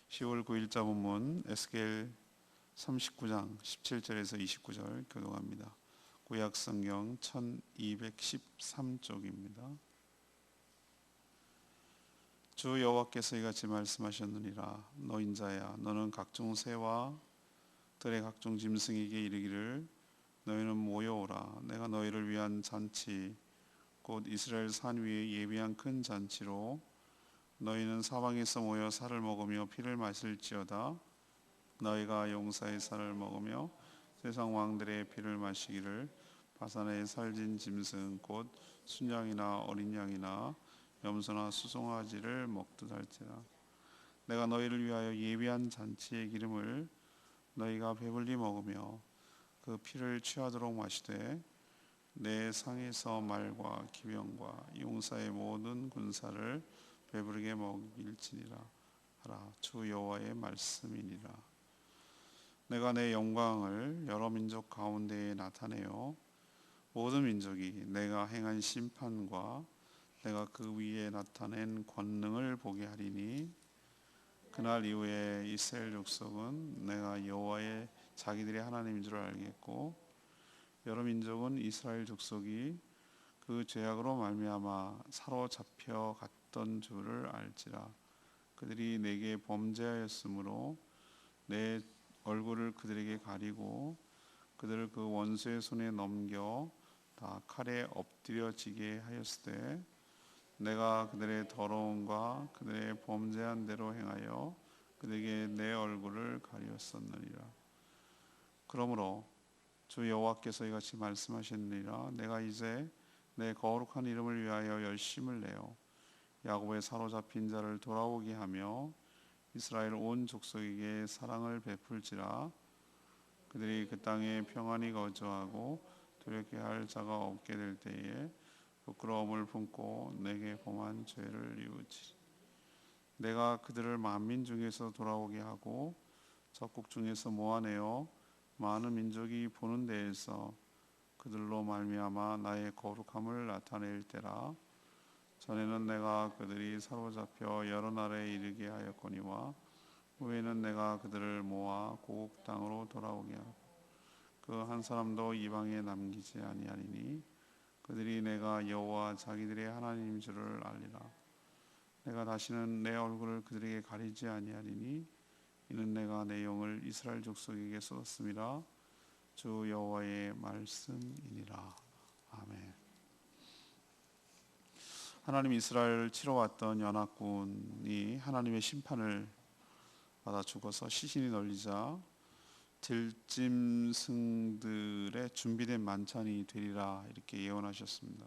10월 9일자 본문 에스겔 39장 17절에서 29절 교독합니다. 구약 성경 1213쪽입니다. 주 여호와께서 이같이 말씀하셨느니라. 너 인자야, 너는 각종 새와 들의 각종 짐승에게 이르기를 너희는 모여오라. 내가 너희를 위한 잔치 곧 이스라엘 산 위에 예비한 큰 잔치로 너희는 사방에서 모여 살을 먹으며 피를 마실지어다. 너희가 용사의 살을 먹으며 세상 왕들의 피를 마시기를 바산의 살진 짐승 곧 순양이나 어린 양이나 염소나 수송아지를 먹듯 할지라. 내가 너희를 위하여 예비한 잔치의 기름을 너희가 배불리 먹으며 그 피를 취하도록 마시되 내 상에서 말과 기병과 용사의 모든 군사를 배부르게 먹일지니라 하라. 주 여호와의 말씀이니라. 내가 내 영광을 여러 민족 가운데에 나타내어 모든 민족이 내가 행한 심판과 내가 그 위에 나타낸 권능을 보게 하리니 그날 이후에 이스라엘 족속은 내가 여호와의 자기들의 하나님인 줄 알겠고 여러 민족은 이스라엘 족속이 그 죄악으로 말미암아 사로잡혀 갔던 줄을 알지라. 그들이 내게 범죄하였으므로 내 얼굴을 그들에게 가리고 그들을 그 원수의 손에 넘겨 다 칼에 엎드려지게 하였으되 내가 그들의 더러움과 그들의 범죄한 대로 행하여 그들에게 내 얼굴을 가리었었느니라. 그러므로 주 여호와께서 이같이 말씀하셨느니라. 내가 이제 내 거룩한 이름을 위하여 열심을 내어 야곱의 사로잡힌 자를 돌아오게 하며 이스라엘 온 족속에게 사랑을 베풀지라. 그들이 그 땅에 평안히 거주하고 두렵게 할 자가 없게 될 때에 부끄러움을 품고 내게 범한 죄를 뉘우치리. 내가 그들을 만민 중에서 돌아오게 하고 적국 중에서 모아내어 많은 민족이 보는 데에서 그들로 말미암아 나의 거룩함을 나타낼 때라. 전에는 내가 그들이 사로잡혀 여러 나라에 이르게 하였거니와 후에는 내가 그들을 모아 고국 땅으로 돌아오게 하고 그 한 사람도 이방에 남기지 아니하리니 그들이 내가 여호와 자기들의 하나님인 줄을 알리라. 내가 다시는 내 얼굴을 그들에게 가리지 아니하리니 이는 내가 내 영을 이스라엘 족속에게 쏟았음이라. 주 여호와의 말씀이니라. 아멘. 하나님 이스라엘을 치러왔던 연합군이 하나님의 심판을 받아 죽어서 시신이 널리자 들짐승들의 준비된 만찬이 되리라 이렇게 예언하셨습니다.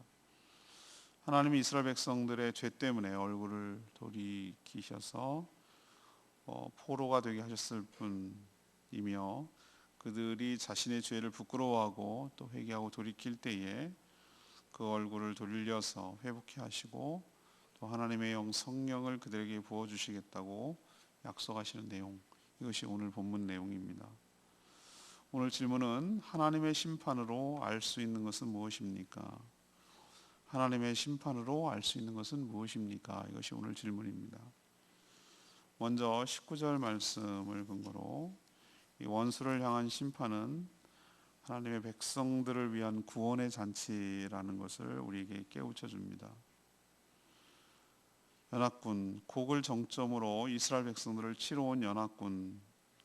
하나님이 이스라엘 백성들의 죄 때문에 얼굴을 돌이키셔서 포로가 되게 하셨을 뿐이며 그들이 자신의 죄를 부끄러워하고 또 회개하고 돌이킬 때에 그 얼굴을 돌려서 회복케 하시고 또 하나님의 영 성령을 그들에게 부어주시겠다고 약속하시는 내용, 이것이 오늘 본문 내용입니다. 오늘 질문은 하나님의 심판으로 알 수 있는 것은 무엇입니까? 하나님의 심판으로 알 수 있는 것은 무엇입니까? 이것이 오늘 질문입니다. 먼저 19절 말씀을 근거로 이 원수를 향한 심판은 하나님의 백성들을 위한 구원의 잔치라는 것을 우리에게 깨우쳐 줍니다. 연합군, 곡을 정점으로 이스라엘 백성들을 치러온 연합군,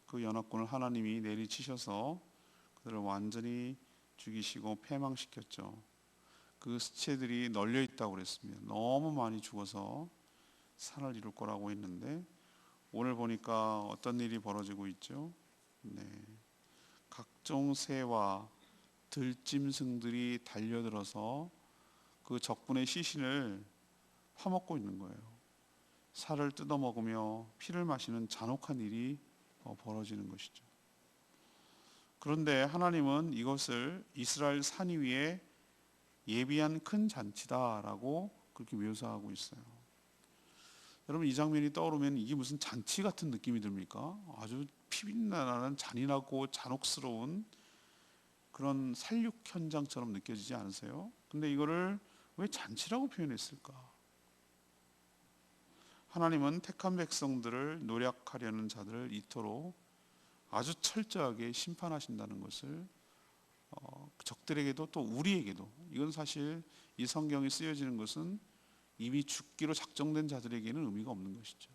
그 연합군을 하나님이 내리치셔서 그들을 완전히 죽이시고 패망시켰죠. 그 시체들이 널려 있다고 그랬습니다. 너무 많이 죽어서 산을 이룰 거라고 했는데 오늘 보니까 어떤 일이 벌어지고 있죠? 각종 새와 들짐승들이 달려들어서 그 적군의 시신을 파먹고 있는 거예요. 살을 뜯어먹으며 피를 마시는 잔혹한 일이 벌어지는 것이죠. 그런데 하나님은 이것을 이스라엘 산 위에 예비한 큰 잔치다라고 그렇게 묘사하고 있어요. 여러분 이 장면이 떠오르면 이게 무슨 잔치 같은 느낌이 듭니까? 아주 피빛나는 잔인하고 잔혹스러운 그런 살육 현장처럼 느껴지지 않으세요? 근데 이거를 왜 잔치라고 표현했을까? 하나님은 택한 백성들을 노략하려는 자들을 이토록 아주 철저하게 심판하신다는 것을 적들에게도 또 우리에게도, 이건 사실 이 성경이 쓰여지는 것은 이미 죽기로 작정된 자들에게는 의미가 없는 것이죠.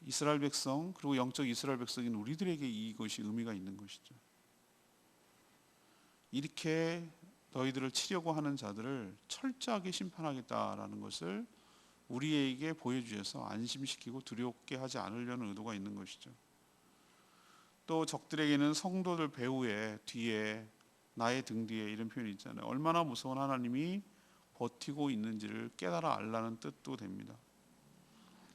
이스라엘 백성, 그리고 영적 이스라엘 백성인 우리들에게 이것이 의미가 있는 것이죠. 이렇게 너희들을 치려고 하는 자들을 철저하게 심판하겠다라는 것을 우리에게 보여주셔서 안심시키고 두렵게 하지 않으려는 의도가 있는 것이죠. 또 적들에게는 성도들 배후에, 뒤에, 나의 등 뒤에, 이런 표현이 있잖아요. 얼마나 무서운 하나님이 버티고 있는지를 깨달아 알라는 뜻도 됩니다.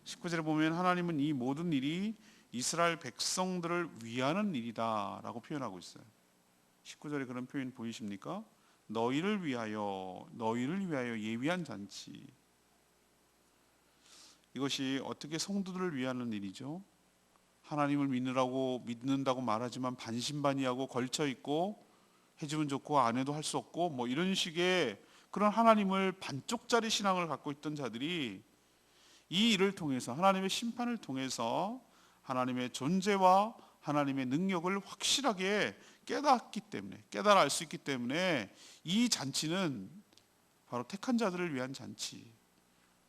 19절에 보면 하나님은 이 모든 일이 이스라엘 백성들을 위하는 일이다 라고 표현하고 있어요. 19절에 그런 표현 보이십니까? 너희를 위하여 예비한 잔치. 이것이 어떻게 성도들을 위하는 일이죠? 하나님을 믿는다고 말하지만 반신반의하고 걸쳐있고, 해주면 좋고 안 해도 할 수 없고 뭐 이런 식의 그런 하나님을 반쪽짜리 신앙을 갖고 있던 자들이 이 일을 통해서, 하나님의 심판을 통해서 하나님의 존재와 하나님의 능력을 확실하게 깨닫기 때문에, 깨달아 알 수 있기 때문에 이 잔치는 바로 택한 자들을 위한 잔치,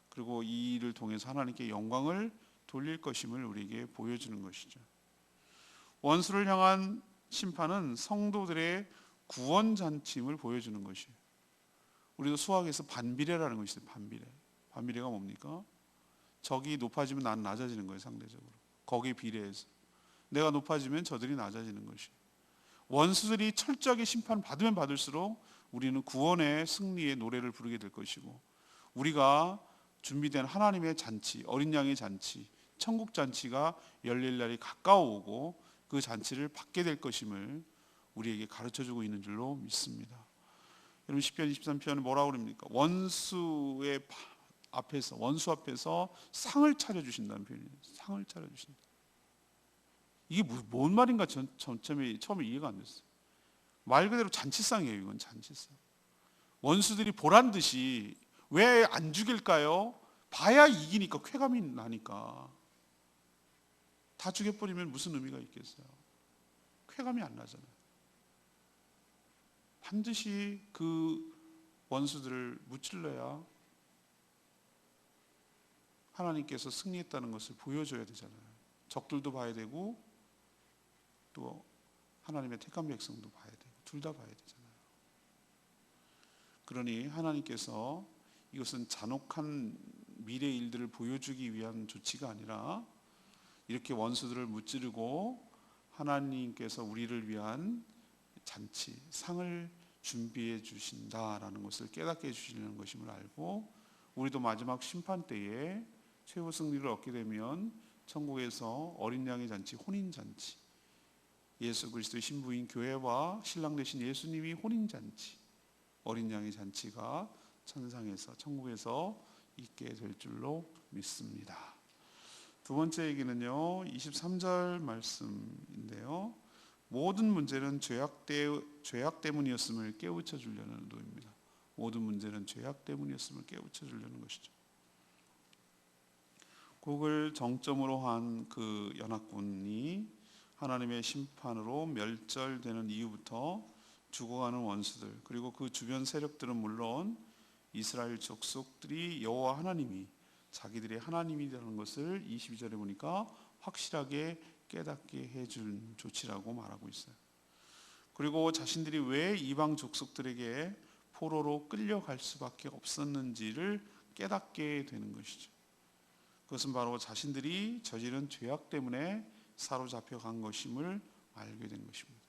그리고 이 일을 통해서 하나님께 영광을 돌릴 것임을 우리에게 보여주는 것이죠. 원수를 향한 심판은 성도들의 구원 잔치임을 보여주는 것이에요. 우리도 수학에서 반비례라는 것이 있어요. 반비례가 뭡니까? 적이 높아지면 난 낮아지는 거예요. 상대적으로 거기에 비례해서 내가 높아지면 저들이 낮아지는 것이에요. 원수들이 철저하게 심판받으면 받을수록 우리는 구원의 승리의 노래를 부르게 될 것이고, 우리가 준비된 하나님의 잔치, 어린 양의 잔치, 천국 잔치가 열릴 날이 가까워오고 그 잔치를 받게 될 것임을 우리에게 가르쳐주고 있는 줄로 믿습니다. 여러분, 시편 23편은 뭐라고 그럽니까? 원수 앞에서 상을 차려주신다는 표현이에요. 상을 차려주신다. 이게 뭔 말인가 처음에 이해가 안 됐어요. 말 그대로 잔치상이에요. 이건 잔치상. 원수들이 보란 듯이 왜 안 죽일까요? 봐야 이기니까, 쾌감이 나니까. 다 죽여버리면 무슨 의미가 있겠어요? 쾌감이 안 나잖아요. 반드시 그 원수들을 무찔러야 하나님께서 승리했다는 것을 보여줘야 되잖아요. 적들도 봐야 되고 또 하나님의 택한 백성도 봐야 되고, 둘 다 봐야 되잖아요. 그러니 하나님께서 이것은 잔혹한 미래 일들을 보여주기 위한 조치가 아니라 이렇게 원수들을 무찌르고 하나님께서 우리를 위한 잔치, 상을 준비해 주신다라는 것을 깨닫게 해주시는 것임을 알고, 우리도 마지막 심판 때에 최후 승리를 얻게 되면 천국에서 어린 양의 잔치, 혼인 잔치, 예수 그리스도의 신부인 교회와 신랑 되신 예수님이 혼인 잔치, 어린 양의 잔치가 천상에서, 천국에서 있게 될 줄로 믿습니다. 두 번째 얘기는요, 23절 말씀인데요, 모든 문제는 죄악 때문이었음을 깨우쳐 주려는 의도입니다. 모든 문제는 죄악 때문이었음을 깨우쳐 주려는 것이죠. 곡을 정점으로 한 그 연합군이 하나님의 심판으로 멸절되는 이후부터 죽어가는 원수들, 그리고 그 주변 세력들은 물론 이스라엘 족속들이 여호와 하나님이 자기들의 하나님이라는 것을 22절에 보니까 확실하게 깨닫게 해준 조치라고 말하고 있어요. 그리고 자신들이 왜 이방 족속들에게 포로로 끌려갈 수밖에 없었는지를 깨닫게 되는 것이죠. 그것은 바로 자신들이 저지른 죄악 때문에 사로잡혀 간 것임을 알게 된 것입니다.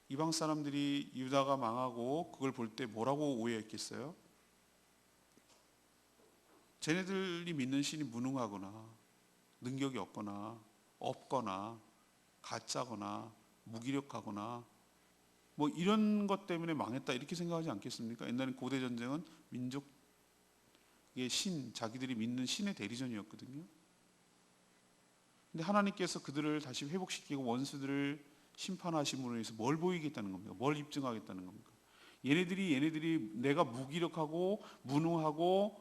이방 사람들이 유다가 망하고 그걸 볼 때 뭐라고 오해했겠어요? 쟤네들이 믿는 신이 무능하거나 능력이 없거나 가짜거나 무기력하거나 뭐 이런 것 때문에 망했다, 이렇게 생각하지 않겠습니까? 옛날에 고대 전쟁은 민족의 신, 자기들이 믿는 신의 대리전이었거든요. 근데 하나님께서 그들을 다시 회복시키고 원수들을 심판하심으로 해서 뭘 보이겠다는 겁니까? 뭘 입증하겠다는 겁니까? 얘네들이 내가 무기력하고 무능하고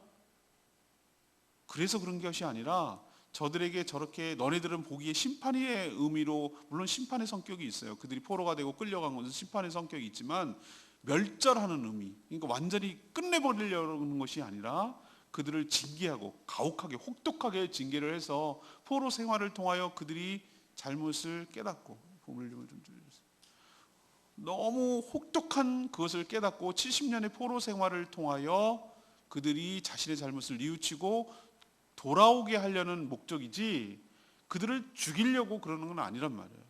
그래서 그런 것이 아니라 저들에게 저렇게 너네들은 보기에 심판의 의미로, 물론 심판의 성격이 있어요. 그들이 포로가 되고 끌려간 것은 심판의 성격이 있지만 멸절하는 의미, 그러니까 완전히 끝내버리려는 것이 아니라 그들을 징계하고 가혹하게 혹독하게 징계를 해서 포로 생활을 통하여 그들이 잘못을 깨닫고, 보물림을 좀 줄여주세요. 너무 혹독한 그것을 깨닫고 70년의 포로 생활을 통하여 그들이 자신의 잘못을 뉘우치고 돌아오게 하려는 목적이지 그들을 죽이려고 그러는 건 아니란 말이에요.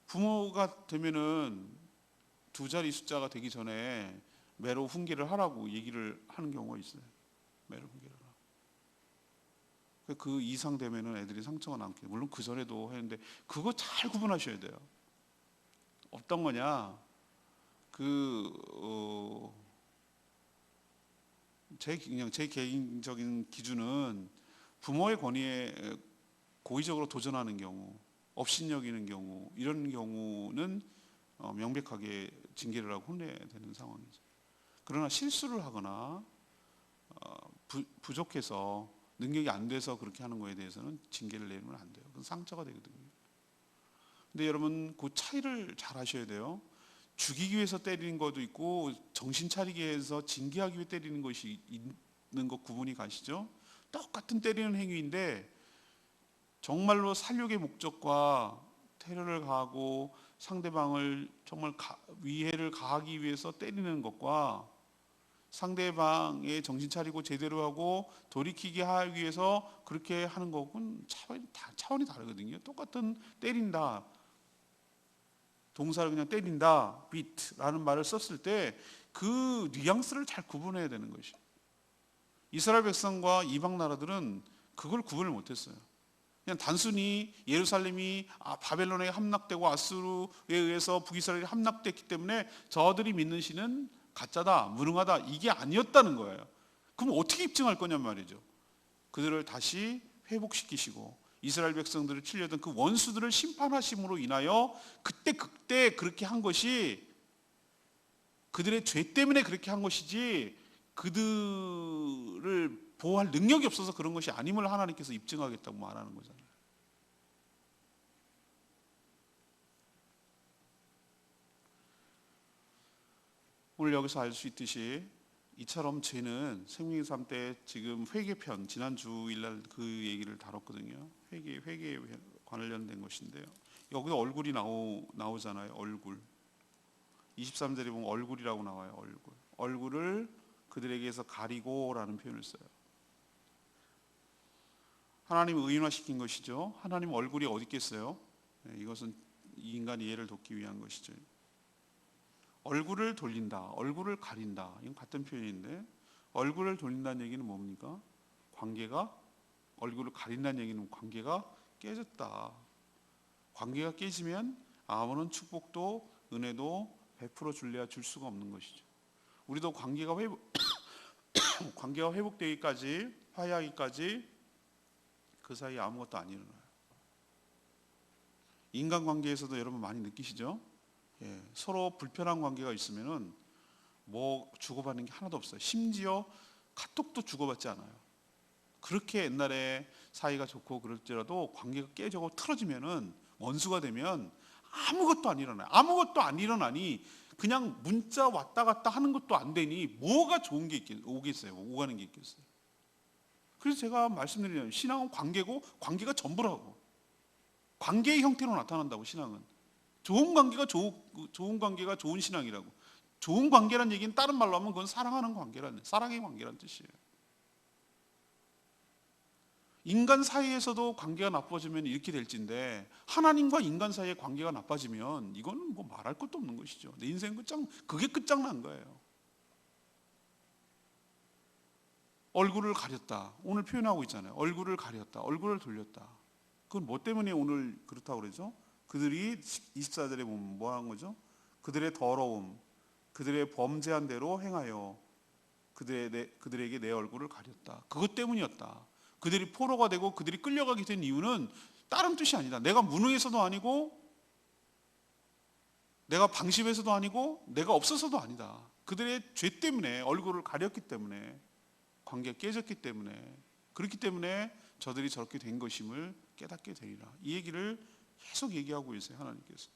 부모가 되면은 두 자리 숫자가 되기 전에 매로 훈계를 하라고 얘기를 하는 경우가 있어요. 매로 훈계를 하라. 그 이상 되면은 애들이 상처가 남게. 물론 그 전에도 했는데 그거 잘 구분하셔야 돼요. 어떤 거냐? 그냥 제 개인적인 기준은 부모의 권위에 고의적으로 도전하는 경우, 업신여기는 경우, 이런 경우는 명백하게 징계를 하고 혼내야 되는 상황이죠. 그러나 실수를 하거나 부족해서 능력이 안 돼서 그렇게 하는 거에 대해서는 징계를 내리면 안 돼요. 그건 상처가 되거든요. 근데 여러분 그 차이를 잘 아셔야 돼요. 죽이기 위해서 때리는 것도 있고 정신 차리기 위해서 징계하기 위해 때리는 것이 있는 것 구분이 가시죠? 똑같은 때리는 행위인데 정말로 살육의 목적과 테러를 가하고 상대방을 정말 위해를 가하기 위해서 때리는 것과 상대방의 정신 차리고 제대로 하고 돌이키게 하기 위해서 그렇게 하는 것은 차원이 다르거든요. 똑같은 때린다, 동사를 그냥 때린다, beat라는 말을 썼을 때 그 뉘앙스를 잘 구분해야 되는 것이죠. 이스라엘 백성과 이방 나라들은 그걸 구분을 못했어요. 그냥 단순히 예루살렘이 바벨론에 함락되고 아수르에 의해서 북이스라엘이 함락됐기 때문에 저들이 믿는 신은 가짜다, 무능하다, 이게 아니었다는 거예요. 그럼 어떻게 입증할 거냔 말이죠. 그들을 다시 회복시키시고 이스라엘 백성들을 치려던 그 원수들을 심판하심으로 인하여 그때 그렇게 한 것이 그들의 죄 때문에 그렇게 한 것이지 그들을 보호할 능력이 없어서 그런 것이 아님을 하나님께서 입증하겠다고 말하는 거잖아요. 오늘 여기서 알 수 있듯이 이처럼 죄는 생명의 삶 때 지금 회개편, 지난 주일날 그 얘기를 다뤘거든요. 회개에 관련된 것인데요. 여기도 얼굴이 나오잖아요. 얼굴. 23절에 보면 얼굴이라고 나와요. 얼굴을 그들에게서 가리고라는 표현을 써요. 하나님을 의인화시킨 것이죠. 하나님 얼굴이 어디 있겠어요? 이것은 인간 이해를 돕기 위한 것이죠. 얼굴을 돌린다, 얼굴을 가린다, 이건 같은 표현인데 얼굴을 돌린다는 얘기는 뭡니까? 얼굴을 가린다는 얘기는 관계가 깨졌다. 관계가 깨지면 아무런 축복도 은혜도 베풀어 줄래야 줄 수가 없는 것이죠. 우리도 관계가 회복되기까지, 화해하기까지 그 사이에 아무것도 안 일어나요. 인간관계에서도 여러분 많이 느끼시죠? 서로 불편한 관계가 있으면은 뭐 주고받는 게 하나도 없어요. 심지어 카톡도 주고받지 않아요. 그렇게 옛날에 사이가 좋고 그럴지라도 관계가 깨지고 틀어지면은 원수가 되면 아무것도 안 일어나요. 아무것도 안 일어나니 그냥 문자 왔다 갔다 하는 것도 안 되니 뭐가 좋은 게 오겠어요? 오가는 게 있겠어요? 그래서 제가 말씀드리는 신앙은 관계고 관계가 전부라고. 관계의 형태로 나타난다고. 신앙은 좋은 관계가 좋은 신앙이라고. 좋은 관계란 얘기는 다른 말로 하면 그건 사랑하는 관계란, 사랑의 관계란 뜻이에요. 인간 사이에서도 관계가 나빠지면 이렇게 될진데 하나님과 인간 사이의 관계가 나빠지면 이거는 뭐 말할 것도 없는 것이죠. 내 인생 그게 끝장난 거예요. 얼굴을 가렸다. 오늘 표현하고 있잖아요. 얼굴을 가렸다. 얼굴을 돌렸다. 그건 뭐 때문에 오늘 그렇다고 그러죠? 그들이 24절에 보면 뭐 한 거죠? 그들의 더러움, 그들의 범죄한 대로 행하여 그들에게 내 얼굴을 가렸다. 그것 때문이었다. 그들이 포로가 되고 그들이 끌려가게 된 이유는 다른 뜻이 아니다. 내가 무능해서도 아니고 내가 방심해서도 아니고 내가 없어서도 아니다. 그들의 죄 때문에 얼굴을 가렸기 때문에 관계가 깨졌기 때문에, 그렇기 때문에 저들이 저렇게 된 것임을 깨닫게 되리라. 이 얘기를 계속 얘기하고 계세요, 하나님께서.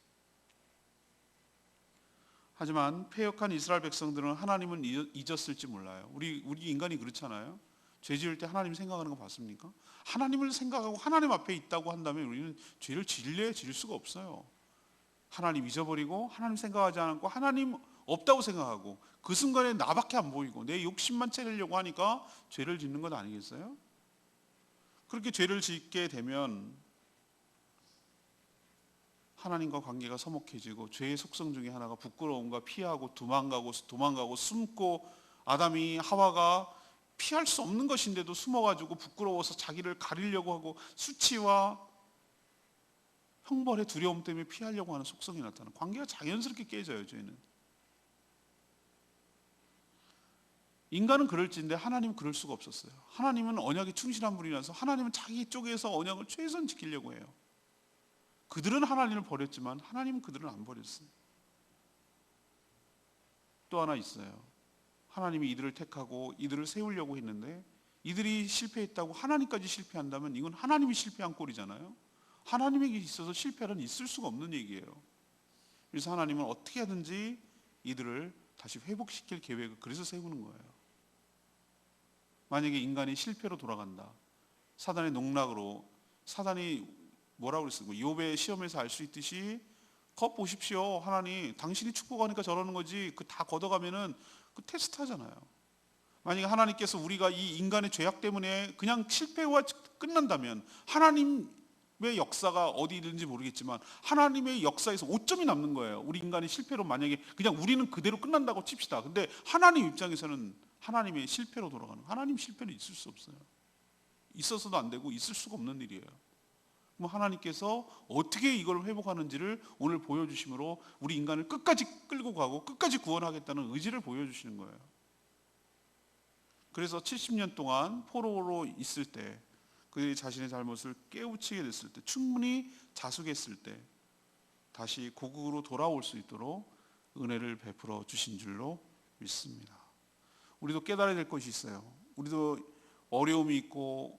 하지만 패역한 이스라엘 백성들은 하나님은 잊었을지 몰라요. 우리 인간이 그렇잖아요. 죄 지을 때 하나님 생각하는 거 봤습니까? 하나님을 생각하고 하나님 앞에 있다고 한다면 우리는 죄를 지을 수가 없어요. 하나님 잊어버리고 하나님 생각하지 않고 하나님 없다고 생각하고 그 순간에 나밖에 안 보이고 내 욕심만 채우려고 하니까 죄를 짓는 것 아니겠어요? 그렇게 죄를 짓게 되면 하나님과 관계가 서먹해지고 죄의 속성 중에 하나가 부끄러움과 피하고 도망가고 숨고, 아담이 하와가 피할 수 없는 것인데도 숨어가지고 부끄러워서 자기를 가리려고 하고 수치와 형벌의 두려움 때문에 피하려고 하는 속성이 나타나는, 관계가 자연스럽게 깨져요. 죄는. 인간은 그럴지인데 하나님은 그럴 수가 없었어요. 하나님은 언약에 충실한 분이라서 하나님은 자기 쪽에서 언약을 최선 지키려고 해요. 그들은 하나님을 버렸지만 하나님은 그들은 안 버렸어요. 또 하나 있어요. 하나님이 이들을 택하고 이들을 세우려고 했는데 이들이 실패했다고 하나님까지 실패한다면 이건 하나님이 실패한 꼴이잖아요. 하나님에게 있어서 실패는 있을 수가 없는 얘기예요. 그래서 하나님은 어떻게 하든지 이들을 다시 회복시킬 계획을 그래서 세우는 거예요. 만약에 인간이 실패로 돌아간다, 사단의 농락으로, 사단이 뭐라고 그랬어요? 욥의 시험에서 알 수 있듯이 겉 보십시오. 하나님 당신이 축복하니까 저러는 거지. 그 다 걷어가면은 그 테스트 하잖아요. 만약에 하나님께서 우리가 이 인간의 죄악 때문에 그냥 실패와 끝난다면 하나님의 역사가 어디 있는지 모르겠지만 하나님의 역사에서 오점이 남는 거예요. 우리 인간의 실패로 만약에 그냥 우리는 그대로 끝난다고 칩시다. 근데 하나님 입장에서는 하나님의 실패로 돌아가는, 하나님 실패는 있을 수 없어요. 있어서도 안 되고 있을 수가 없는 일이에요. 그럼 하나님께서 어떻게 이걸 회복하는지를 오늘 보여주심으로 우리 인간을 끝까지 끌고 가고 끝까지 구원하겠다는 의지를 보여주시는 거예요. 그래서 70년 동안 포로로 있을 때, 그들이 자신의 잘못을 깨우치게 됐을 때, 충분히 자숙했을 때 다시 고국으로 돌아올 수 있도록 은혜를 베풀어 주신 줄로 믿습니다. 우리도 깨달아야 될 것이 있어요. 우리도 어려움이 있고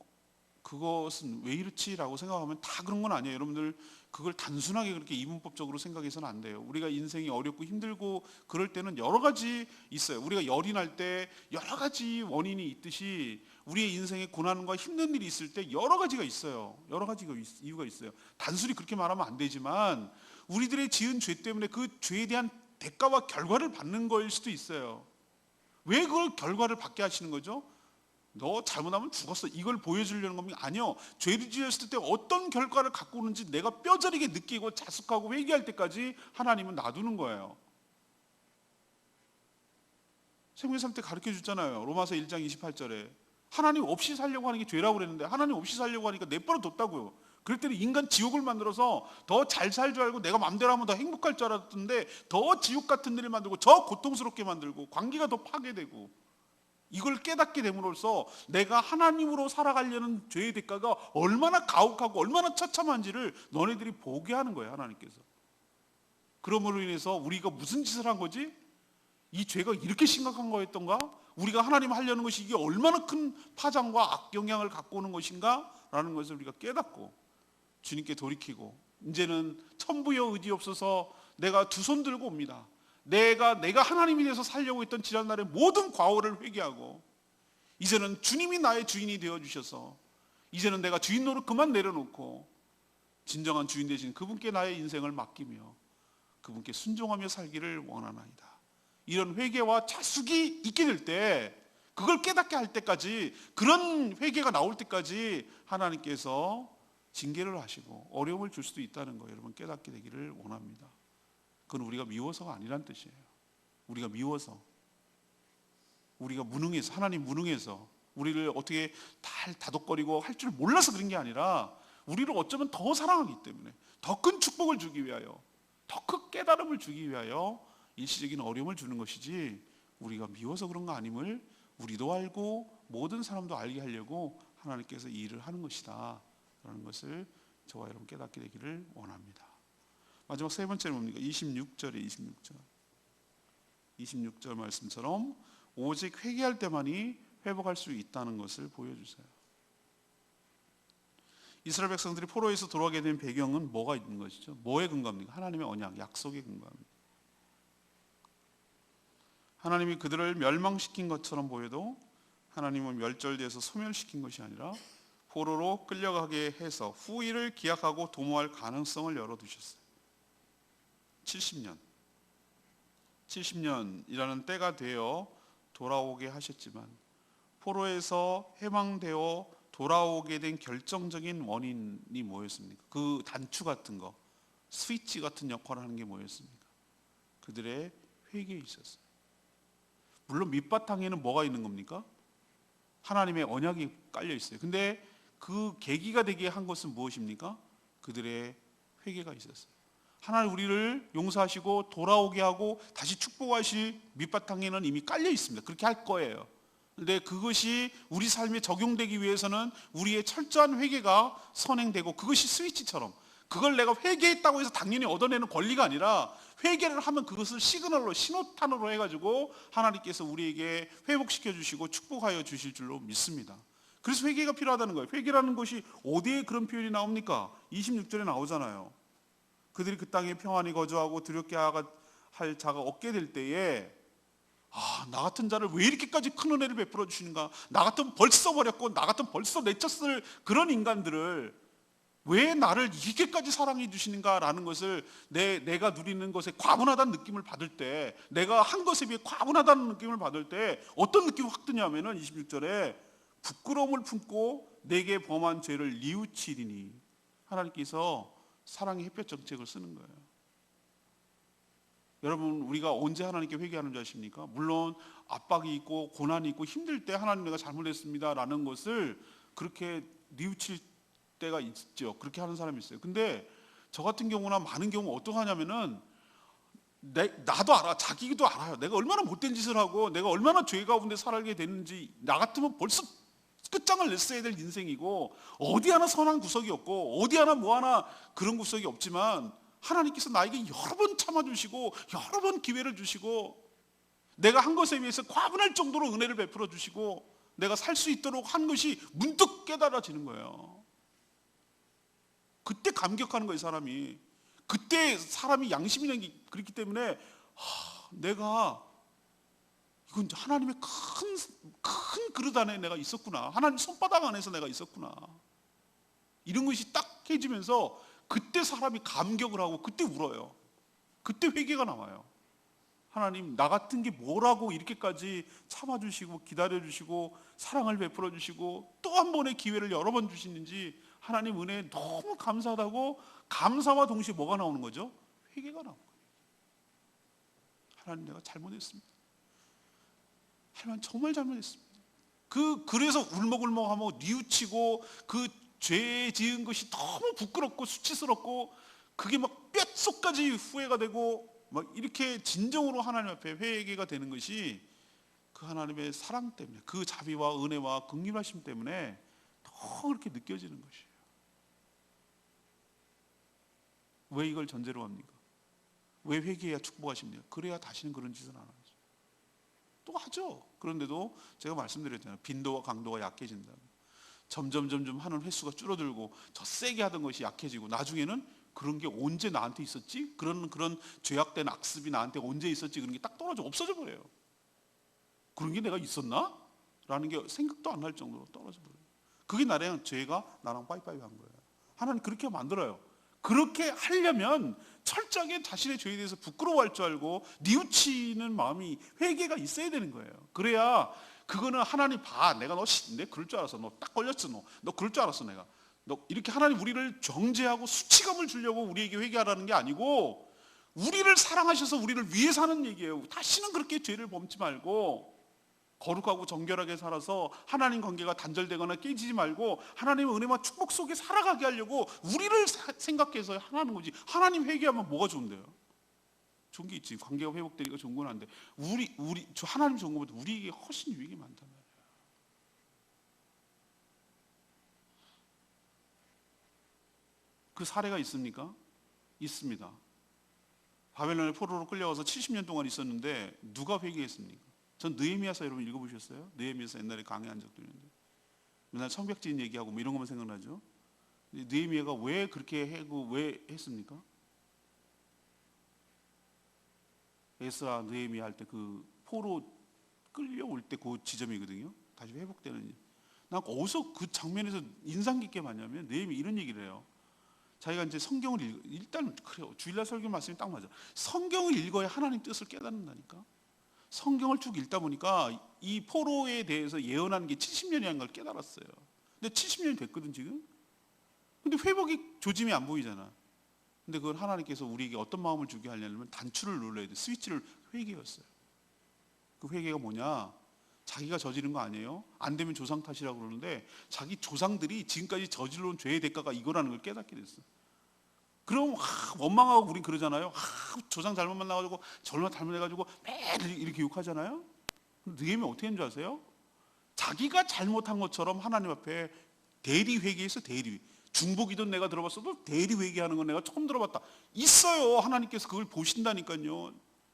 그것은 왜 이렇지라고 생각하면 다 그런 건 아니에요. 여러분들 그걸 단순하게 그렇게 이분법적으로 생각해서는 안 돼요. 우리가 인생이 어렵고 힘들고 그럴 때는 여러 가지 있어요. 우리가 열이 날 때 여러 가지 원인이 있듯이 우리의 인생에 고난과 힘든 일이 있을 때 여러 가지가 있어요. 여러 가지가 이유가 있어요. 단순히 그렇게 말하면 안 되지만 우리들의 지은 죄 때문에 그 죄에 대한 대가와 결과를 받는 거일 수도 있어요. 왜 그걸 결과를 받게 하시는 거죠? 너 잘못하면 죽었어, 이걸 보여주려는 겁니까? 아니요. 죄를 지었을 때 어떤 결과를 갖고 오는지 내가 뼈저리게 느끼고 자숙하고 회개할 때까지 하나님은 놔두는 거예요. 생명의 삶 때 가르쳐 줬잖아요. 로마서 1장 28절에 하나님 없이 살려고 하는 게 죄라고 그랬는데 하나님 없이 살려고 하니까 내버려 뒀다고요. 그럴 때는 인간 지옥을 만들어서 더 잘 살 줄 알고 내가 마음대로 하면 더 행복할 줄 알았던데 더 지옥 같은 일을 만들고 더 고통스럽게 만들고 관계가 더 파괴되고, 이걸 깨닫게 됨으로써 내가 하나님으로 살아가려는 죄의 대가가 얼마나 가혹하고 얼마나 처참한지를 너네들이 보게 하는 거예요, 하나님께서. 그러므로 인해서 우리가 무슨 짓을 한 거지? 이 죄가 이렇게 심각한 거였던가? 우리가 하나님 하려는 것이 이게 얼마나 큰 파장과 악영향을 갖고 오는 것인가? 라는 것을 우리가 깨닫고 주님께 돌이키고, 이제는 천부여 의지 없어서 내가 두 손 들고 옵니다. 내가 하나님이 돼서 살려고 했던 지난날의 모든 과오를 회개하고 이제는 주님이 나의 주인이 되어주셔서 이제는 내가 주인 노릇 그만 내려놓고 진정한 주인 되신 그분께 나의 인생을 맡기며 그분께 순종하며 살기를 원하나이다. 이런 회개와 자숙이 있게 될 때, 그걸 깨닫게 할 때까지, 그런 회개가 나올 때까지 하나님께서 징계를 하시고 어려움을 줄 수도 있다는 거 여러분 깨닫게 되기를 원합니다. 그건 우리가 미워서가 아니란 뜻이에요. 우리가 미워서, 우리가 무능해서, 하나님 무능해서 우리를 어떻게 다독거리고 할 줄 몰라서 그런 게 아니라 우리를 어쩌면 더 사랑하기 때문에, 더 큰 축복을 주기 위하여, 더 큰 깨달음을 주기 위하여 일시적인 어려움을 주는 것이지 우리가 미워서 그런 거 아님을 우리도 알고 모든 사람도 알게 하려고 하나님께서 이 일을 하는 것이다 라는 것을 저와 여러분 깨닫게 되기를 원합니다. 마지막 세 번째는 뭡니까? 26절 말씀처럼 오직 회개할 때만이 회복할 수 있다는 것을 보여주세요. 이스라엘 백성들이 포로에서 돌아오게 된 배경은 뭐가 있는 것이죠? 뭐에 근거합니까? 하나님의 언약, 약속에 근거합니다. 하나님이 그들을 멸망시킨 것처럼 보여도 하나님은 멸절돼서 소멸시킨 것이 아니라 포로로 끌려가게 해서 후일을 기약하고 도모할 가능성을 열어두셨어요. 70년이라는 때가 되어 돌아오게 하셨지만 포로에서 해방되어 돌아오게 된 결정적인 원인이 뭐였습니까? 그 단추 같은 거, 스위치 같은 역할을 하는 게 뭐였습니까? 그들의 회개에 있었어요. 물론 밑바탕에는 뭐가 있는 겁니까? 하나님의 언약이 깔려 있어요. 근데 그 계기가 되게 한 것은 무엇입니까? 그들의 회개가 있었어요. 하나님 우리를 용서하시고 돌아오게 하고 다시 축복하실 밑바탕에는 이미 깔려 있습니다. 그렇게 할 거예요. 근데 그것이 우리 삶에 적용되기 위해서는 우리의 철저한 회개가 선행되고, 그것이 스위치처럼, 그걸 내가 회개했다고 해서 당연히 얻어내는 권리가 아니라 회개를 하면 그것을 시그널로, 신호탄으로 해가지고 하나님께서 우리에게 회복시켜 주시고 축복하여 주실 줄로 믿습니다. 그래서 회개가 필요하다는 거예요. 회개라는 것이 어디에 그런 표현이 나옵니까? 26절에 나오잖아요. 그들이 그 땅에 평안히 거주하고 두렵게 할 자가 없게 될 때에, 나 같은 자를 왜 이렇게까지 큰 은혜를 베풀어 주시는가? 나 같으면 벌써 버렸고, 나 같으면 벌써 내쳤을 그런 인간들을 왜 나를 이렇게까지 사랑해 주시는가? 라는 것을 내가 누리는 것에 과분하다는 느낌을 받을 때, 내가 한 것에 비해 과분하다는 느낌을 받을 때 어떤 느낌이 확 드냐면은 26절에 부끄러움을 품고 내게 범한 죄를 뉘우치리니, 하나님께서 사랑의 햇볕 정책을 쓰는 거예요. 여러분, 우리가 언제 하나님께 회개하는 줄 아십니까? 물론 압박이 있고 고난이 있고 힘들 때 하나님 내가 잘못했습니다 라는 것을 그렇게 뉘우칠 때가 있죠. 그렇게 하는 사람이 있어요. 근데 저 같은 경우나 많은 경우 어떻게 하냐면은 나도 알아, 자기도 알아요. 내가 얼마나 못된 짓을 하고 내가 얼마나 죄 가운데 살게 됐는지. 나 같으면 벌써 끝장을 냈어야 될 인생이고, 어디 하나 선한 구석이 없고 어디 하나 뭐 하나 그런 구석이 없지만 하나님께서 나에게 여러 번 참아주시고 여러 번 기회를 주시고 내가 한 것에 비해서 과분할 정도로 은혜를 베풀어 주시고 내가 살 수 있도록 한 것이 문득 깨달아지는 거예요. 그때 감격하는 거예요, 사람이. 그때 사람이 양심이라는 게 그렇기 때문에 내가 이건 하나님의 큰 그릇 안에 내가 있었구나, 하나님 손바닥 안에서 내가 있었구나, 이런 것이 딱 해지면서 그때 사람이 감격을 하고 그때 울어요. 그때 회개가 나와요. 하나님, 나 같은 게 뭐라고 이렇게까지 참아주시고 기다려주시고 사랑을 베풀어 주시고 또 한 번의 기회를 여러 번 주시는지 하나님 은혜에 너무 감사하다고, 감사와 동시에 뭐가 나오는 거죠? 회개가 나오는 거예요. 하나님, 내가 잘못했습니다. 하나님, 정말 잘못했습니다. 그래서 울먹울먹하고 뉘우치고 그 죄 지은 것이 너무 부끄럽고 수치스럽고 그게 막 뼛속까지 후회가 되고 막 이렇게 진정으로 하나님 앞에 회개가 되는 것이 그 하나님의 사랑 때문에, 그 자비와 은혜와 긍휼하심 때문에 더 그렇게 느껴지는 것이에요. 왜 이걸 전제로 합니까? 왜 회개해야 축복하십니까? 그래야 다시는 그런 짓은 안 하죠. 또 하죠. 그런데도 제가 말씀드렸잖아요. 빈도와 강도가 약해진다. 점점 하는 횟수가 줄어들고 더 세게 하던 것이 약해지고 나중에는 그런 게 언제 나한테 있었지? 그런 죄악된 악습이 나한테 언제 있었지? 그런 게 딱 떨어져 없어져 버려요. 그런 게 내가 있었나? 라는 게 생각도 안 날 정도로 떨어져 버려요. 그게 죄가 나랑 빠이빠이 한 거예요. 하나님 그렇게 만들어요. 그렇게 하려면 철저하게 자신의 죄에 대해서 부끄러워할 줄 알고 뉘우치는 마음이, 회개가 있어야 되는 거예요. 그래야 그거는 하나님 봐, 내가 너 그럴 줄 알았어, 너 딱 걸렸어, 너 그럴 줄 알았어, 내가 너 이렇게 하나님 우리를 정죄하고 수치감을 주려고 우리에게 회개하라는 게 아니고 우리를 사랑하셔서 우리를 위해 사는 얘기예요. 다시는 그렇게 죄를 범치 말고 거룩하고 정결하게 살아서 하나님 관계가 단절되거나 깨지지 말고 하나님의 은혜와 축복 속에 살아가게 하려고 우리를 생각해서 하나는 거지. 하나님 회개하면 뭐가 좋은데요? 좋은 게 있지. 관계가 회복되니까 좋은 건 한데 저 하나님 좋은 것보다 우리에게 훨씬 유익이 많단 말이에요. 그 사례가 있습니까? 있습니다. 바벨론의 포로로 끌려가서 70년 동안 있었는데 누가 회개했습니까? 전 느헤미야서 여러분 읽어보셨어요? 느헤미야서 옛날에 강의한 적도 있는데 맨날 성벽지인 얘기하고 뭐 이런 것만 생각나죠. 느헤미야가 왜 그렇게 하고 왜 했습니까? 에스라 느헤미야 할 때 그 포로 끌려올 때 그 지점이거든요. 다시 회복되는. 난 어디서 그 장면에서 인상 깊게 봤냐면 느헤미야 이런 얘기를 해요. 자기가 이제 성경을 일단 그래요. 주일날 설교 말씀이 딱 맞아. 성경을 읽어야 하나님 뜻을 깨닫는다니까. 성경을 쭉 읽다 보니까 이 포로에 대해서 예언하는 게 70년이라는 걸 깨달았어요. 근데 70년이 됐거든 지금. 근데 회복이 조짐이 안 보이잖아. 근데 그걸 하나님께서 우리에게 어떤 마음을 주게 하려면 단추를 눌러야 돼. 스위치를. 회개였어요. 그 회개가 뭐냐? 자기가 저지른 거 아니에요. 안 되면 조상 탓이라고 그러는데 자기 조상들이 지금까지 저질러온 죄의 대가가 이거라는 걸 깨닫게 됐어. 그럼 원망하고 우린 그러잖아요. 조상 잘못 만나가지고 잘못해가지고 매일 이렇게 욕하잖아요. 느헤미야 어떻게 했는 줄 아세요? 자기가 잘못한 것처럼 하나님 앞에 대리 회개했어. 대리. 중보기도 내가 들어봤어도 대리 회개하는 건 내가 처음 들어봤다. 있어요. 하나님께서 그걸 보신다니까요.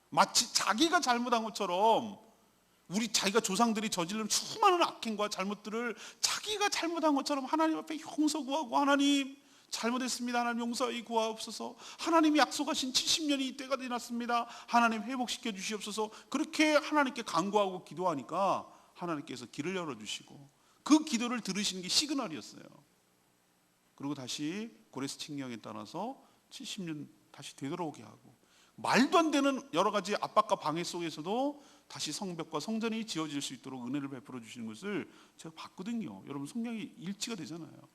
마치 자기가 잘못한 것처럼 자기가 조상들이 저지른 수많은 악행과 잘못들을 자기가 잘못한 것처럼 하나님 앞에 용서 구하고 하나님 잘못했습니다. 하나님 용서히 구하옵소서. 하나님이 약속하신 70년이 이때가 되났습니다. 하나님 회복시켜 주시옵소서. 그렇게 하나님께 간구하고 기도하니까 하나님께서 길을 열어주시고 그 기도를 들으시는 게 시그널이었어요. 그리고 다시 고레스 칙령에 따라서 70년 다시 되돌아오게 하고 말도 안 되는 여러 가지 압박과 방해 속에서도 다시 성벽과 성전이 지어질 수 있도록 은혜를 베풀어 주시는 것을 제가 봤거든요. 여러분 성경이 일치가 되잖아요.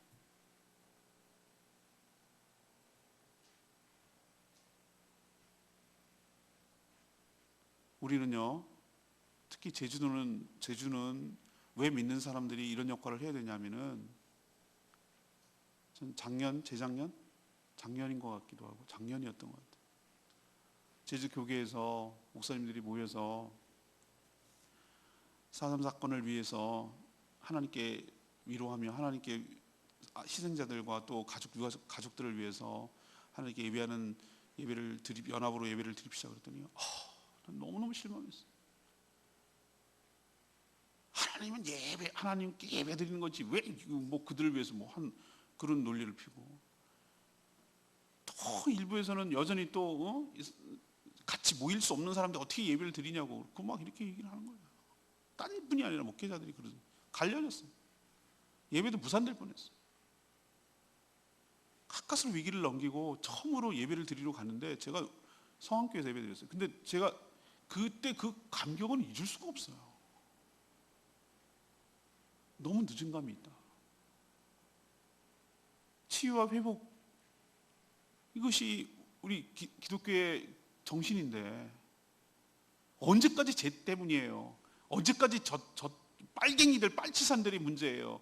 우리는요, 특히 제주는 왜 믿는 사람들이 이런 역할을 해야 되냐면은 전 작년인 것 같기도 하고 작년이었던 것 같아요. 제주 교계에서 목사님들이 모여서 4.3 사건을 위해서 하나님께 위로하며 하나님께 희생자들과 또 가족들을 위해서 하나님께 예배하는 연합으로 예배를 드립시다 그랬더니 너무너무 실망했어요. 하나님께 예배 드리는 거지 왜 뭐 그들을 위해서 그런 논리를 피고 또 일부에서는 여전히 또 같이 모일 수 없는 사람들 어떻게 예배를 드리냐고 막 이렇게 얘기를 하는 거예요. 딴 분이 아니라 목회자들이 그러죠. 갈려졌어요. 예배도 무산될 뻔했어요. 가까스로 위기를 넘기고 처음으로 예배를 드리러 갔는데 제가 성안교회에서 예배 드렸어요. 근데 제가 그때 그 감격은 잊을 수가 없어요. 너무 늦은 감이 있다. 치유와 회복, 이것이 우리 기독교의 정신인데 언제까지 죄 때문이에요. 언제까지 저 빨갱이들 빨치산들이 문제예요.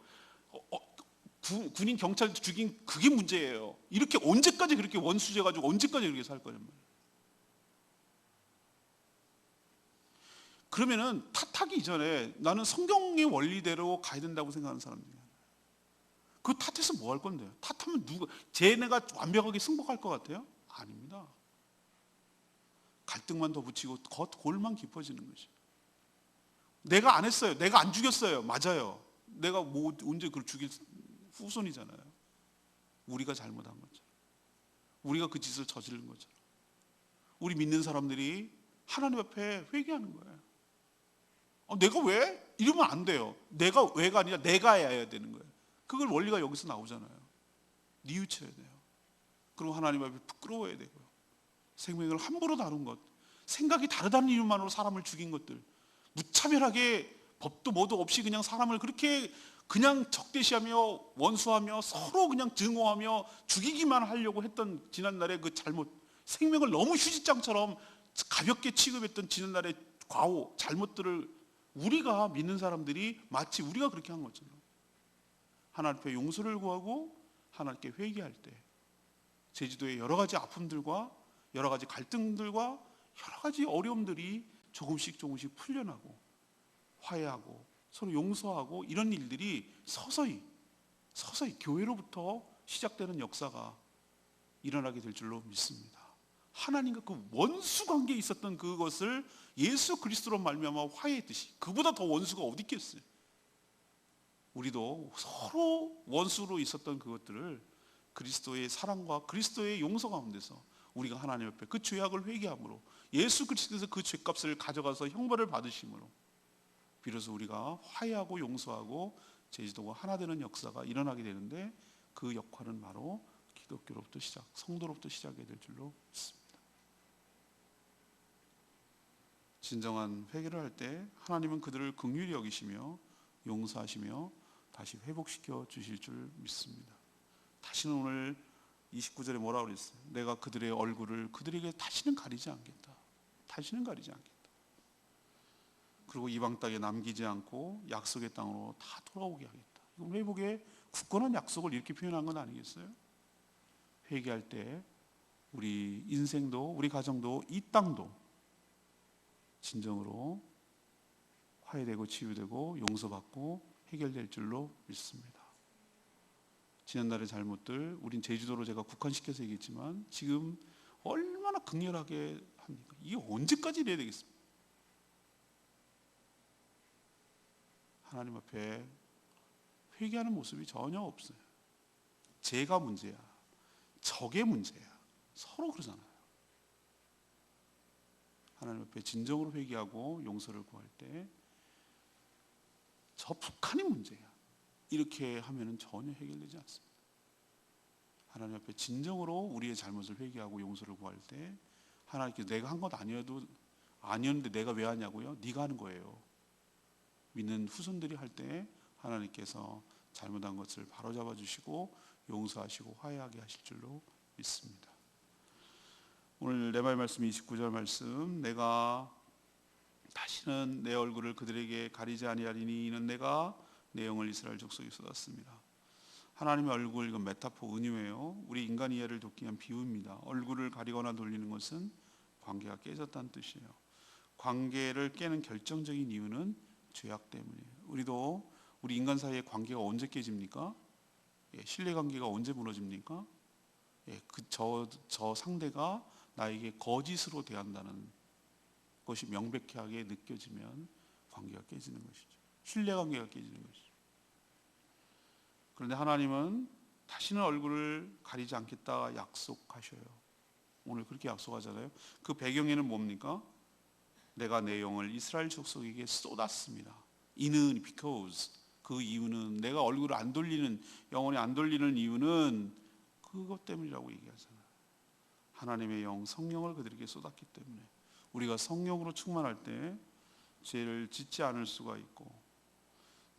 군인 경찰 죽인 그게 문제예요. 이렇게 언제까지 그렇게 원수재 가지고 언제까지 그렇게 살 거냔 말이에요. 그러면은 탓하기 이전에 나는 성경의 원리대로 가야 된다고 생각하는 사람들이에요. 그 탓해서 뭐 할 건데요? 탓하면 쟤네가 완벽하게 승복할 것 같아요? 아닙니다. 갈등만 더 붙이고 골만 깊어지는 거죠. 내가 안 했어요. 내가 안 죽였어요. 맞아요. 내가 언제 그걸 죽일 후손이잖아요. 우리가 잘못한 것처럼. 우리가 그 짓을 저지른 것처럼. 우리 믿는 사람들이 하나님 앞에 회개하는 거예요. 내가 왜? 이러면 안 돼요. 내가 왜가 아니라 내가 해야 되는 거예요. 그걸 원리가 여기서 나오잖아요. 뉘우쳐야 돼요. 그리고 하나님 앞에 부끄러워야 되고요. 생명을 함부로 다룬 것, 생각이 다르다는 이유만으로 사람을 죽인 것들, 무차별하게 법도 뭐도 없이 그냥 사람을 그렇게 그냥 적대시하며 원수하며 서로 그냥 증오하며 죽이기만 하려고 했던 지난날의 그 잘못, 생명을 너무 휴지장처럼 가볍게 취급했던 지난날의 과오, 잘못들을 우리가 믿는 사람들이 마치 우리가 그렇게 한 것처럼 하나님 앞에 용서를 구하고 하나님께 회개할 때 제주도의 여러 가지 아픔들과 여러 가지 갈등들과 여러 가지 어려움들이 조금씩 풀려나고 화해하고 서로 용서하고 이런 일들이 서서히 교회로부터 시작되는 역사가 일어나게 될 줄로 믿습니다. 하나님과 그 원수 관계에 있었던 그것을 예수 그리스도로 말미암아 화해했듯이 그보다 더 원수가 어디 있겠어요. 우리도 서로 원수로 있었던 그것들을 그리스도의 사랑과 그리스도의 용서 가운데서 우리가 하나님 앞에 그 죄악을 회개함으로 예수 그리스도께서 그 죄값을 가져가서 형벌을 받으심으로 비로소 우리가 화해하고 용서하고 제주도가 하나 되는 역사가 일어나게 되는데, 그 역할은 바로 기독교로부터 성도로부터 시작이 될 줄로 믿습니다. 진정한 회개를 할 때 하나님은 그들을 긍휼히 여기시며 용서하시며 다시 회복시켜 주실 줄 믿습니다. 다시는 오늘 29절에 뭐라고 그랬어요? 내가 그들의 얼굴을 그들에게 다시는 가리지 않겠다. 다시는 가리지 않겠다. 그리고 이방 땅에 남기지 않고 약속의 땅으로 다 돌아오게 하겠다. 이건 회복의 굳건한 약속을 이렇게 표현한 건 아니겠어요? 회개할 때 우리 인생도 우리 가정도 이 땅도 진정으로 화해되고 치유되고 용서받고 해결될 줄로 믿습니다. 지난날의 잘못들 우린 제주도로 제가 국한시켜서 얘기했지만 지금 얼마나 극렬하게 합니까? 이게 언제까지 이래야 되겠습니까? 하나님 앞에 회개하는 모습이 전혀 없어요. 제가 문제야, 적의 문제야, 서로 그러잖아요. 하나님 앞에 진정으로 회개하고 용서를 구할 때 저 북한이 문제야, 이렇게 하면은 전혀 해결되지 않습니다. 하나님 앞에 진정으로 우리의 잘못을 회개하고 용서를 구할 때 하나님께서 내가 한 것 아니었는데 내가 왜 하냐고요? 네가 하는 거예요. 믿는 후손들이 할 때 하나님께서 잘못한 것을 바로잡아 주시고 용서하시고 화해하게 하실 줄로 믿습니다. 오늘 내 말씀 29절 말씀, 내가 다시는 내 얼굴을 그들에게 가리지 아니하리니 이는 내가 내 영을 이스라엘 족속에 쏟았습니다. 하나님의 얼굴, 이건 메타포, 은유예요. 우리 인간 이해를 돕기 위한 비유입니다. 얼굴을 가리거나 돌리는 것은 관계가 깨졌다는 뜻이에요. 관계를 깨는 결정적인 이유는 죄악 때문이에요. 우리도 우리 인간 사이의 관계가 언제 깨집니까? 신뢰관계가 언제 무너집니까? 저 상대가 나에게 거짓으로 대한다는 것이 명백하게 느껴지면 관계가 깨지는 것이죠. 신뢰관계가 깨지는 것이죠. 그런데 하나님은 다시는 얼굴을 가리지 않겠다 약속하셔요. 오늘 그렇게 약속하잖아요. 그 배경에는 뭡니까? 내가 내 영을 이스라엘 족속에게 쏟았습니다. 이는 because, 그 이유는 내가 얼굴을 안 돌리는, 영원히 안 돌리는 이유는 그것 때문이라고 얘기하잖아요. 하나님의 영, 성령을 그들에게 쏟았기 때문에. 우리가 성령으로 충만할 때 죄를 짓지 않을 수가 있고,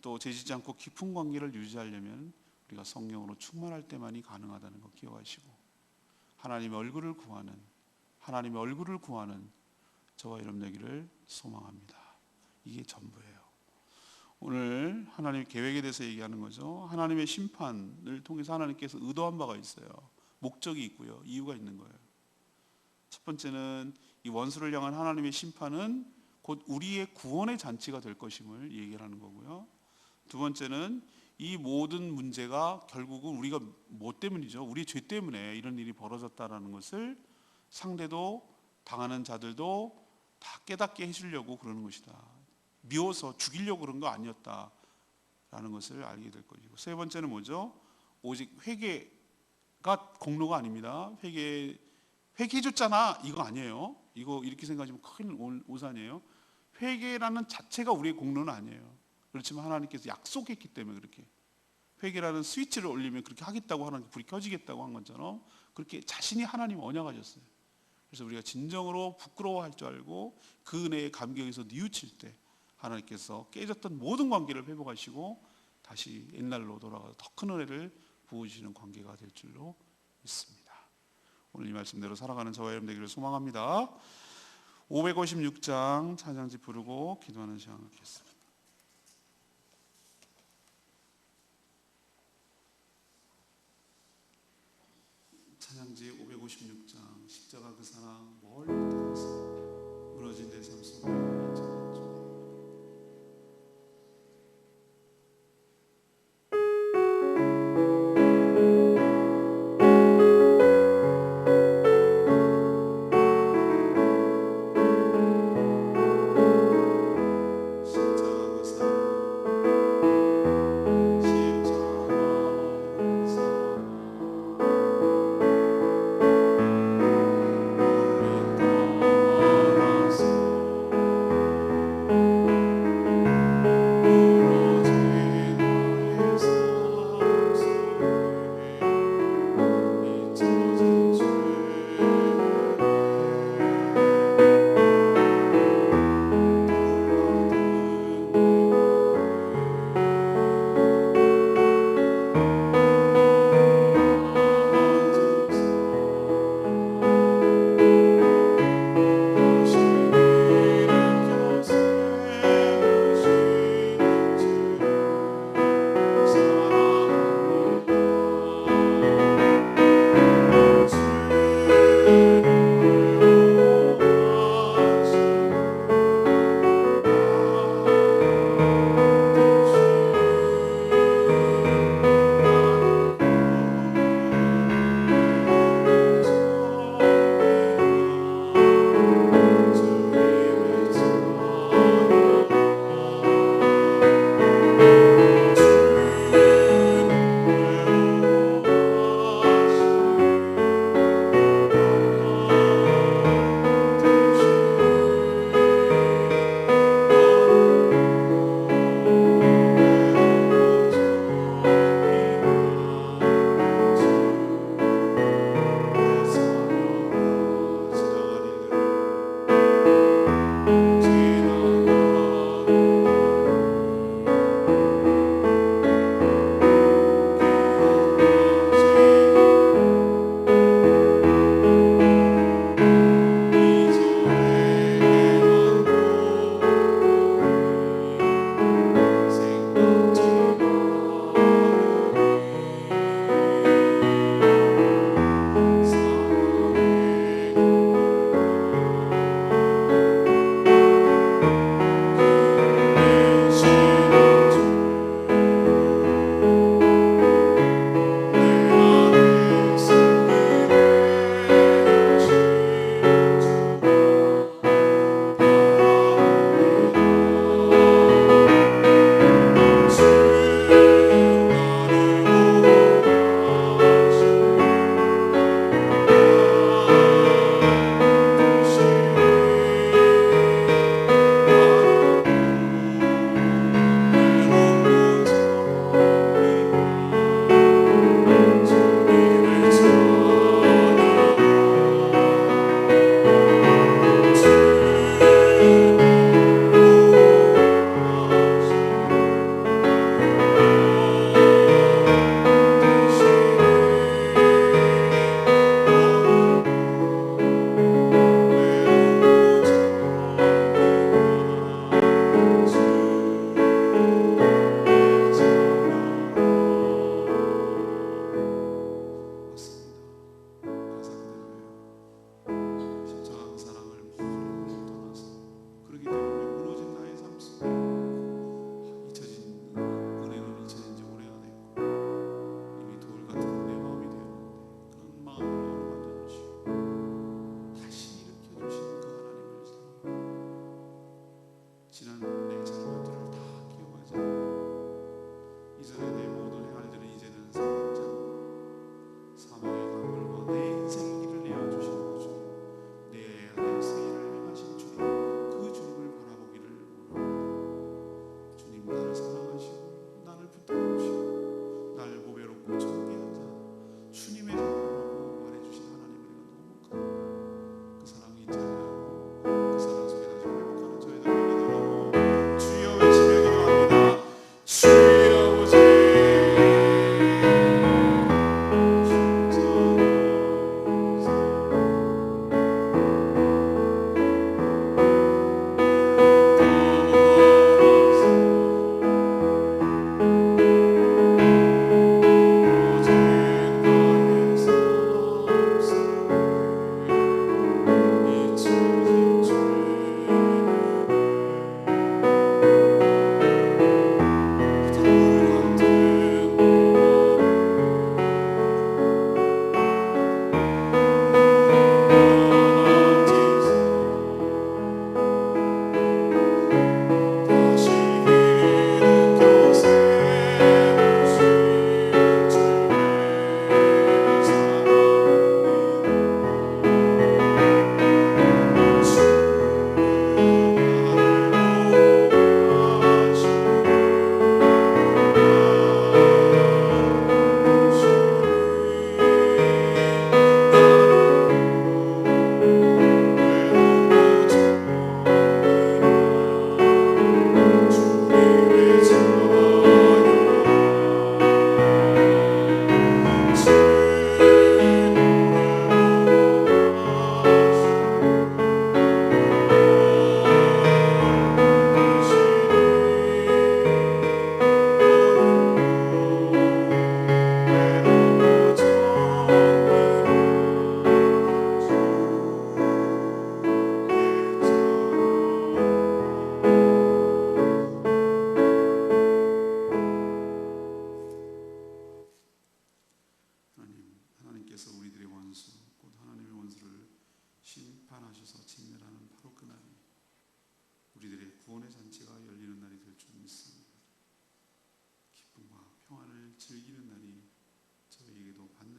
또 죄 짓지 않고 깊은 관계를 유지하려면 우리가 성령으로 충만할 때만이 가능하다는 것 기억하시고, 하나님의 얼굴을 구하는 저와 여러분 되기를 소망합니다. 이게 전부예요. 오늘 하나님의 계획에 대해서 얘기하는 거죠. 하나님의 심판을 통해서 하나님께서 의도한 바가 있어요. 목적이 있고요, 이유가 있는 거예요. 첫 번째는 이 원수를 향한 하나님의 심판은 곧 우리의 구원의 잔치가 될 것임을 얘기하는 거고요. 두 번째는 이 모든 문제가 결국은 우리가 뭐 때문이죠? 우리 죄 때문에 이런 일이 벌어졌다라는 것을 상대도 당하는 자들도 다 깨닫게 해주려고 그러는 것이다. 미워서 죽이려고 그런 거 아니었다라는 것을 알게 될 것이고, 세 번째는 뭐죠? 오직 회개가 공로가 아닙니다. 회개해줬잖아, 이거 아니에요. 이거 이렇게 생각하시면 큰 오산이에요. 회개라는 자체가 우리의 공로는 아니에요. 그렇지만 하나님께서 약속했기 때문에 그렇게 회개라는 스위치를 올리면 그렇게 하겠다고, 하나님 불이 켜지겠다고 한 것처럼 그렇게 자신이 하나님 언약하셨어요. 그래서 우리가 진정으로 부끄러워할 줄 알고 그 은혜의 감격에서 뉘우칠 때 하나님께서 깨졌던 모든 관계를 회복하시고 다시 옛날로 돌아가서 더 큰 은혜를 부어주시는 관계가 될 줄로 믿습니다. 오늘 이 말씀대로 살아가는 저와 여러분 되기를 소망합니다. 556장 찬양지 부르고 기도하는 시간 갖겠습니다. 찬양지 556장, 십자가 그 사랑 멀리 떠나서 무너진 내 삶 속에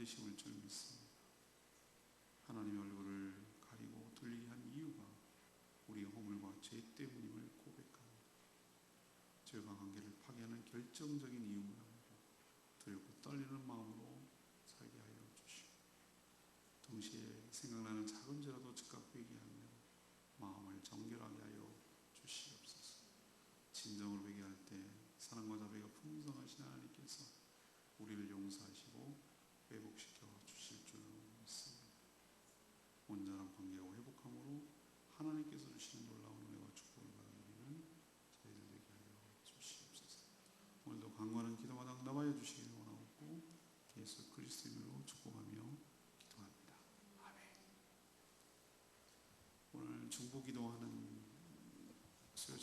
들으심을 줄 믿습니다. 하나님의 얼굴을 가리고 돌리게 한 이유가 우리의 허물과 죄 때문임을 고백합니다. 죄와 관계를 파괴하는 결정적인 이유입니다. 두렵고 떨리는 마음으로 살게 하여 주시고 동시에 생각나는 작은 죄라도 즉각 회개하며 마음을 정결하게 하여 주시옵소서. 진정으로 회개할 때 사랑과 자비가 풍성하신 하나님께서 우리를 용서하시고 회복시켜 주실 줄 믿습니다. 온전한 관계가 회복함으로 하나님께서 주시는 놀라운 은혜와 축복을 받는 우리는 저희들 되게 하여 주시옵소서. 오늘도 간구하는 기도마다 응답하여 주시기를 원하옵고 예수 그리스도의 이름으로 축복하며 기도합니다. 아멘. 오늘 중보 기도하는 수요